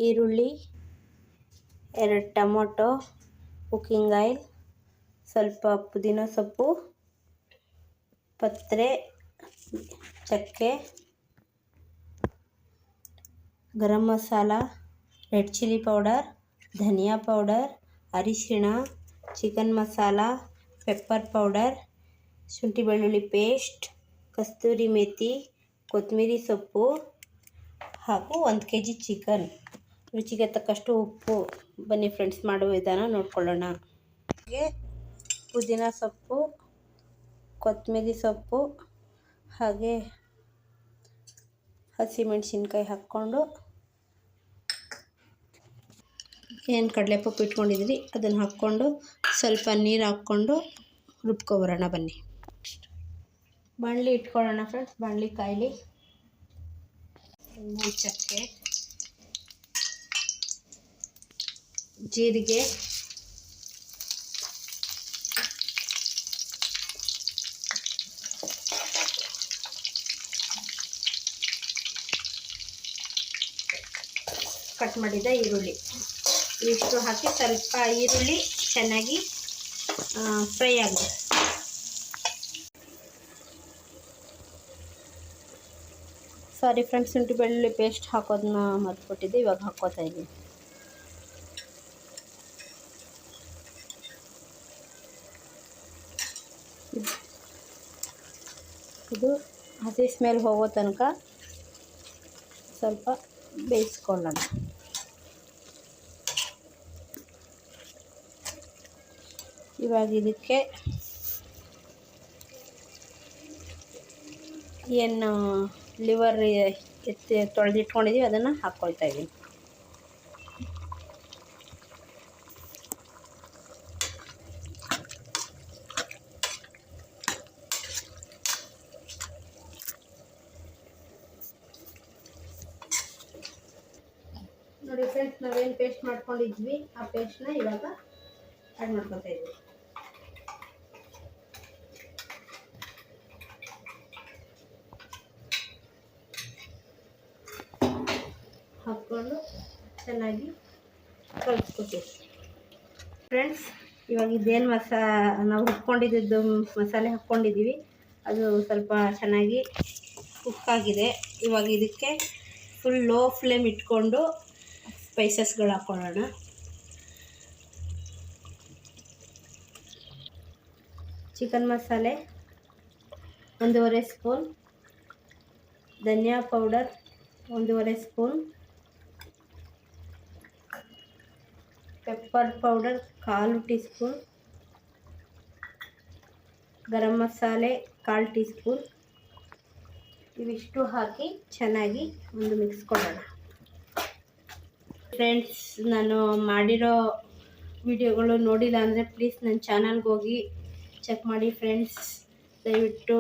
ಈರುಳ್ಳಿ, 2 tomato, cooking oil, ಸ್ವಲ್ಪ ಪುದೀನ ಸೊಪ್ಪು, ಪತ್ರೆ, ಚಕ್ಕೆ, garam masala, red chilli powder, ಧನಿಯಾ ಪೌಡರ್, ಅರಿಶಿಣ, ಚಿಕನ್ ಮಸಾಲ, ಪೆಪ್ಪರ್ ಪೌಡರ್, ಶುಂಠಿ ಬೆಳ್ಳುಳ್ಳಿ ಪೇಸ್ಟ್, ಕಸ್ತೂರಿ ಮೇಥಿ, ಕೊತ್ತಂಬರಿ ಸೊಪ್ಪು ಹಾಗೂ 1 kg ಚಿಕನ್. ರುಚಿಗೆ ತಕ್ಕಷ್ಟು ಉಪ್ಪು. ಬನ್ನಿ ಫ್ರೆಂಡ್ಸ್, ಮಾಡುವ ವಿಧಾನ ನೋಡ್ಕೊಳ್ಳೋಣ. ಹಾಗೆ ಪುದೀನ ಸೊಪ್ಪು, ಕೊತ್ತಂಬರಿ ಸೊಪ್ಪು ಹಾಗೆ ಹಸಿಮೆಣಸಿನ್ಕಾಯಿ ಹಾಕ್ಕೊಂಡು ಏನು ಕಡಲೆಪಪ್ಪು ಇಟ್ಕೊಂಡಿದ್ರಿ ಅದನ್ನು ಹಾಕ್ಕೊಂಡು ಸ್ವಲ್ಪ ನೀರು ಹಾಕ್ಕೊಂಡು ರುಬ್ಕೊಬರೋಣ. ಬನ್ನಿ, ಬಾಣಲಿ ಇಟ್ಕೊಳ್ಳೋಣ ಫ್ರೆಂಡ್ಸ್. ಬಾಣಲಿ ಕಾಯಿಲಿ. 3 ಚಕ್ಕೆ, ಜೀರಿಗೆ, ಕಟ್ ಮಾಡಿದ ಈರುಳ್ಳಿ ಇಷ್ಟು ಹಾಕಿ ಸ್ವಲ್ಪ ಈರುಳ್ಳಿ ಚೆನ್ನಾಗಿ ಫ್ರೈ ಆಗಿದೆ. ಸಾರಿ ಫ್ರೆಂಡ್ಸ್, ಶುಂಠಿ ಬೆಳ್ಳುಳ್ಳಿ ಪೇಸ್ಟ್ ಹಾಕೋದನ್ನ ಮರ್ತ್ಬಿಟ್ಟಿದ್ದೆ, ಇವಾಗ ಹಾಕ್ಕೋತಾ ಇದ್ದೀನಿ. ಇದು ಹಸಿ ಸ್ಮೆಲ್ ಹೋಗೋ ತನಕ ಸ್ವಲ್ಪ ಬೇಯಿಸ್ಕೊಳ್ಳೋಣ. ಇವಾಗ ಇದಕ್ಕೆ ಏನು ಲಿವರ್ ತೊಳೆದಿಟ್ಕೊಂಡಿದ್ದೀವಿ ಅದನ್ನು ಹಾಕ್ಕೊಳ್ತಾ ಇದ್ದೀನಿ. ನೋಡಿ ಫ್ರೆಂಡ್ಸ್, ನಾವೇನು ಪೇಸ್ಟ್ ಮಾಡ್ಕೊಂಡಿದ್ವಿ ಆ ಪೇಸ್ಟ್ನ ಇವಾಗ ಆ್ಯಡ್ ಮಾಡ್ಕೊತಾ ಇದ್ದೀವಿ. ಹಾಕ್ಕೊಂಡು ಚೆನ್ನಾಗಿ ಕಲಿಸ್ಕೊತೀವಿ ಫ್ರೆಂಡ್ಸ್. ಇವಾಗ ಇದೇನು ನಾವು ಹಾಕ್ಕೊಂಡಿದ್ದು ಮಸಾಲೆ ಹಾಕ್ಕೊಂಡಿದ್ದೀವಿ ಅದು ಸ್ವಲ್ಪ ಚೆನ್ನಾಗಿ ಕುಕ್ ಆಗಿದೆ. ಇವಾಗ ಇದಕ್ಕೆ ಫುಲ್ ಲೋ ಫ್ಲೇಮ್ ಇಟ್ಕೊಂಡು ಸ್ಪೈಸಸ್ಗಳು ಹಾಕ್ಕೊಳ್ಳೋಣ. ಚಿಕನ್ ಮಸಾಲೆ 1.5 ಸ್ಪೂನ್, ಧನಿಯಾ powder 1.5 spoon, pepper powder 1/4 teaspoon, garam masala 1/4 tea spoon. ಇವಿಷ್ಟು ಹಾಕಿ ಚೆನ್ನಾಗಿ ಒಂದು ಮಿಕ್ಸ್ ಕೊಡೋಣ. ಫ್ರೆಂಡ್ಸ್, ನಾನು ಮಾಡಿರೋ ವಿಡಿಯೋಗಳು ನೋಡಿಲ್ಲ ಅಂದರೆ ಪ್ಲೀಸ್ ನನ್ನ ಚಾನಲ್ಗೆ ಹೋಗಿ ಚೆಕ್ ಮಾಡಿ ಫ್ರೆಂಡ್ಸ್. ದಯವಿಟ್ಟು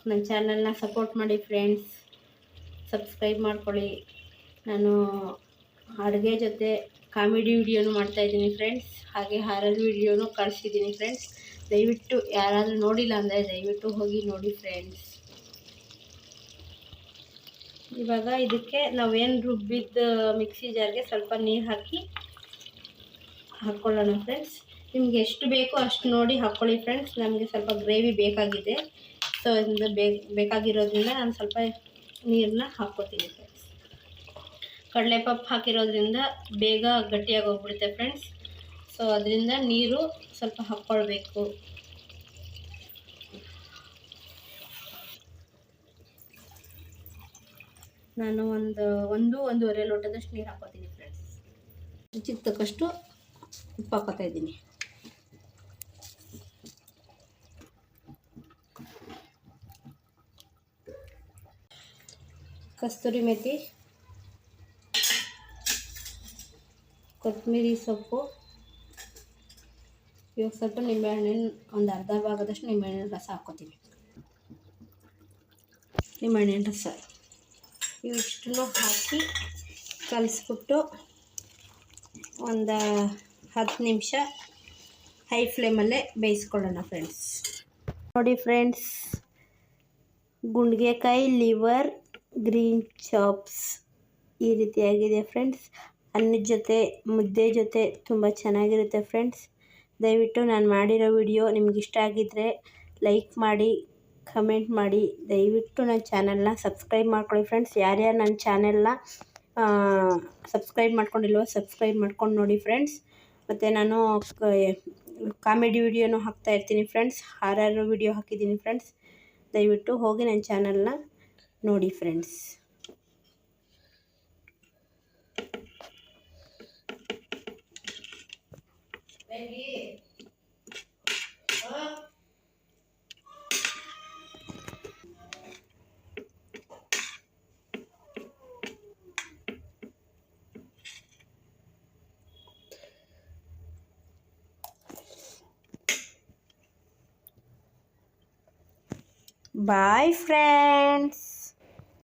ನನ್ನ ಚಾನಲ್ನ ಸಪೋರ್ಟ್ ಮಾಡಿ ಫ್ರೆಂಡ್ಸ್. ಸಬ್ಸ್ಕ್ರೈಬ್ ಮಾಡ್ಕೊಳ್ಳಿ. ನಾನು ಅಡುಗೆ ಜೊತೆ ಕಾಮಿಡಿ ವಿಡಿಯೋನು ಮಾಡ್ತಾಯಿದ್ದೀನಿ ಫ್ರೆಂಡ್ಸ್. ಹಾಗೆ ಹಾರರ್ ವಿಡಿಯೋನು ಕಳಿಸಿದ್ದೀನಿ ಫ್ರೆಂಡ್ಸ್. ದಯವಿಟ್ಟು ಯಾರಾದರೂ ನೋಡಿಲ್ಲ ಅಂದರೆ ದಯವಿಟ್ಟು ಹೋಗಿ ನೋಡಿ ಫ್ರೆಂಡ್ಸ್. ಇವಾಗ ಇದಕ್ಕೆ ನಾವೇನು ರುಬ್ಬಿದ್ದು ಮಿಕ್ಸಿ ಜಾರ್ಗೆ ಸ್ವಲ್ಪ ನೀರು ಹಾಕ್ಕೊಳ್ಳೋಣ ಫ್ರೆಂಡ್ಸ್. ನಿಮಗೆ ಎಷ್ಟು ಬೇಕೋ ಅಷ್ಟು ನೋಡಿ ಹಾಕ್ಕೊಳ್ಳಿ ಫ್ರೆಂಡ್ಸ್. ನಮಗೆ ಸ್ವಲ್ಪ ಗ್ರೇವಿ ಬೇಕಾಗಿದೆ, ಸೊ ಇದರಿಂದ ಬೇಕಾಗಿರೋದ್ರಿಂದ ನಾನು ಸ್ವಲ್ಪ ನೀರನ್ನ ಹಾಕ್ಕೊತೀನಿ ಫ್ರೆಂಡ್ಸ್. ಕಡಲೆಪಪ್ಪು ಹಾಕಿರೋದ್ರಿಂದ ಬೇಗ ಗಟ್ಟಿಯಾಗಿ ಹೋಗ್ಬಿಡುತ್ತೆ ಫ್ರೆಂಡ್ಸ್. ಸೊ ಅದರಿಂದ ನೀರು ಸ್ವಲ್ಪ ಹಾಕ್ಕೊಳ್ಬೇಕು. ನಾನು ಒಂದೂವರೆ ಲೋಟದಷ್ಟು ನೀರು ಹಾಕ್ಕೊತೀನಿ ಫ್ರೆಂಡ್ಸ್. ರುಚಿಗೆ ತಕ್ಕಷ್ಟು ಉಪ್ಪು ಹಾಕ್ಕೊತಾ ಇದ್ದೀನಿ. ಕಸ್ತೂರಿ ಮೇಥಿ, ಕೊತ್ತಂಬರಿ ಸೊಪ್ಪು, ಇವಾಗ ಸ್ವಲ್ಪ ನಿಂಬೆಹಣ್ಣಿನ ಒಂದು ಅರ್ಧ ಭಾಗದಷ್ಟು ನಿಂಬೆಹಣ್ಣಿನ ರಸ ಹಾಕ್ಕೊತೀನಿ. ನಿಂಬೆಹಣ್ಣಿನ ರಸ ಇವಿಷ್ಟನ್ನು ಹಾಕಿ ಕಲಿಸ್ಬಿಟ್ಟು ಒಂದು 10 ನಿಮಿಷ ಹೈ ಫ್ಲೇಮಲ್ಲೇ ಬೇಯಿಸ್ಕೊಳ್ಳೋಣ ಫ್ರೆಂಡ್ಸ್. ನೋಡಿ ಫ್ರೆಂಡ್ಸ್, ಗುಂಡ್ಗೆಕಾಯಿ ಲಿವರ್ ಗ್ರೀನ್ ಚಾಪ್ಸ್ ಈ ರೀತಿಯಾಗಿದೆ ಫ್ರೆಂಡ್ಸ್. ಅನ್ನದ ಜೊತೆ ಮುದ್ದೆ ಜೊತೆ ತುಂಬ ಚೆನ್ನಾಗಿರುತ್ತೆ ಫ್ರೆಂಡ್ಸ್. ದಯವಿಟ್ಟು ನಾನು ಮಾಡಿರೋ ವಿಡಿಯೋ ನಿಮ್ಗೆ ಇಷ್ಟ ಆಗಿದ್ದರೆ ಲೈಕ್ ಮಾಡಿ, ಕಮೆಂಟ್ ಮಾಡಿ. ದಯವಿಟ್ಟು ನನ್ನ ಚಾನಲ್ನ ಸಬ್ಸ್ಕ್ರೈಬ್ ಮಾಡ್ಕೊಳ್ಳಿ ಫ್ರೆಂಡ್ಸ್. ಯಾರ್ಯಾರು ನನ್ನ ಚಾನೆಲ್ನ ಸಬ್ಸ್ಕ್ರೈಬ್ ಮಾಡ್ಕೊಂಡಿಲ್ವೋ ಸಬ್ಸ್ಕ್ರೈಬ್ ಮಾಡ್ಕೊಂಡು ನೋಡಿ ಫ್ರೆಂಡ್ಸ್. ಮತ್ತು ನಾನು ಕಾಮಿಡಿ ವಿಡಿಯೋನೂ ಹಾಕ್ತಾಯಿರ್ತೀನಿ ಫ್ರೆಂಡ್ಸ್. ಹಾರರ್ ವಿಡಿಯೋ ಹಾಕಿದ್ದೀನಿ ಫ್ರೆಂಡ್ಸ್. ದಯವಿಟ್ಟು ಹೋಗಿ ನನ್ನ ಚಾನಲ್ನ ನೋಡಿ ಫ್ರೆಂಡ್ಸ್. Bye friends.